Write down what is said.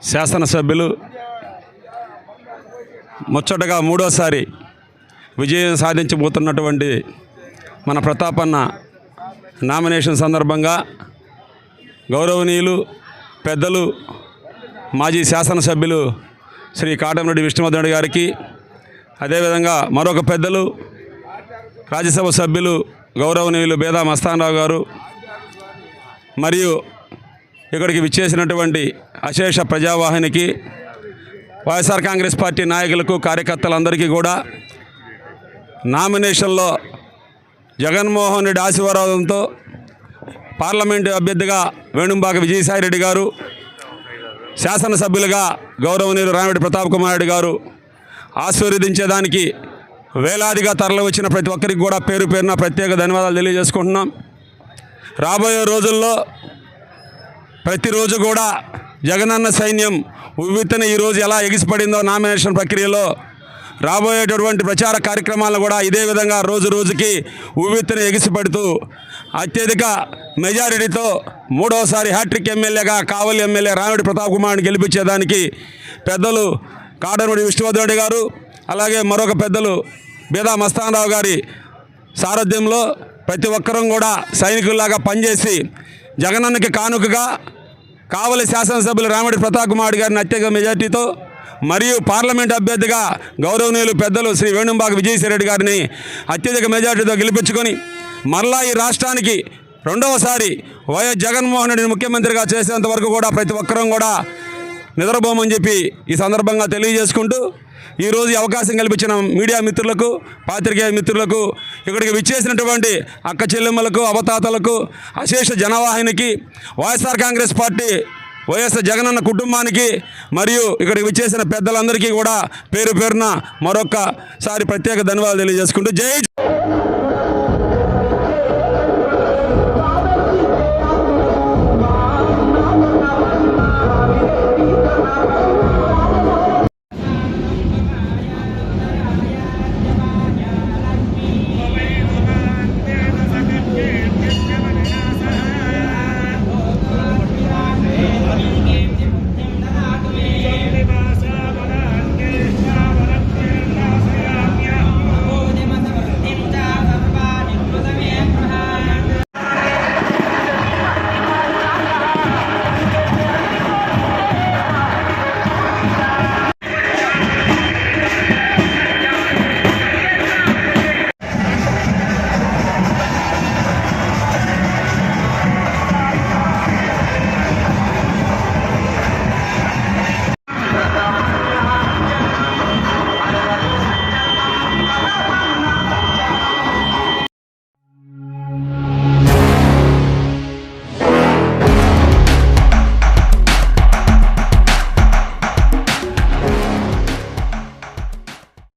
శాసనసభ్యులు ముచ్చటగా మూడోసారి విజయం సాధించబోతున్నటువంటి మన ప్రతాపన్న నామినేషన్ సందర్భంగా గౌరవనీయులు పెద్దలు మాజీ శాసనసభ్యులు శ్రీ కాటంరెడ్డి విష్ణువర్ధన్ రెడ్డి గారికి, అదేవిధంగా మరొక పెద్దలు రాజ్యసభ సభ్యులు గౌరవనీయులు బేదా మస్తానరావు గారు, మరియు ఇక్కడికి విచ్చేసినటువంటి అశేష ప్రజావాహినికి, వైఎస్ఆర్ కాంగ్రెస్ పార్టీ నాయకులకు, కార్యకర్తలందరికీ కూడా నామినేషన్లో జగన్మోహన్ రెడ్డి ఆశీర్వాదంతో పార్లమెంటు అభ్యర్థిగా వేణుంబాక విజయసాయిరెడ్డి గారు, శాసనసభ్యులుగా గౌరవనీయులు రామిరెడ్డి ప్రతాప్ కుమార్ రెడ్డి గారు ఆశీర్వదించేదానికి వేలాదిగా తరలి వచ్చిన ప్రతి ఒక్కరికి కూడా పేరు పేరున ప్రత్యేక ధన్యవాదాలు తెలియజేసుకుంటున్నాం. రాబోయే రోజుల్లో ప్రతిరోజు కూడా జగనన్న సైన్యం ఉవ్వెత్తున ఈరోజు ఎలా ఎగిసిపడిందో నామినేషన్ ప్రక్రియలో రాబోయేటటువంటి ప్రచార కార్యక్రమాలను కూడా ఇదే విధంగా రోజు రోజుకి ఉవ్వెత్తున ఎగిసిపడుతూ అత్యధిక మెజారిటీతో మూడవసారి హ్యాట్రిక్ ఎమ్మెల్యేగా కావలి ఎమ్మెల్యే రామిరెడ్డి ప్రతాప్ కుమార్ని గెలిపించేదానికి పెద్దలు కాటంరెడ్డి విష్ణువర్ధన్ రెడ్డి గారు, అలాగే మరొక పెద్దలు బేదా మస్తానరావు గారి సారథ్యంలో ప్రతి ఒక్కరం కూడా సైనికుల్లాగా పనిచేసి జగనన్నకి కానుకగా కావలి శాసనసభ్యులు రామిరెడ్డి ప్రతాప్ కుమార్ గారిని అత్యధిక మెజార్టీతో, మరియు పార్లమెంట్ అభ్యర్థిగా గౌరవనీయులు పెద్దలు శ్రీ వేణుంబాక విజయసాయిరెడ్డి గారిని అత్యధిక మెజార్టీతో గెలిపించుకొని మరలా ఈ రాష్ట్రానికి రెండవసారి వైఎస్ జగన్మోహన్ రెడ్డిని ముఖ్యమంత్రిగా చేసేంత వరకు కూడా ప్రతి ఒక్కరం కూడా నిద్రపోమని చెప్పి ఈ సందర్భంగా తెలియజేసుకుంటూ, ఈరోజు ఈ అవకాశం కల్పించిన మీడియా మిత్రులకు, పాత్రికేయ మిత్రులకు, ఇక్కడికి విచ్చేసినటువంటి అక్క చెల్లెమ్మలకు, అవతాతలకు, అశేష జనవాహినికి, వైఎస్ఆర్ కాంగ్రెస్ పార్టీ వైఎస్ జగనన్న కుటుంబానికి, మరియు ఇక్కడికి విచ్చేసిన పెద్దలందరికీ కూడా పేరు పేరున మరొక్కసారి ప్రత్యేక ధన్యవాదాలు తెలియజేసుకుంటూ జై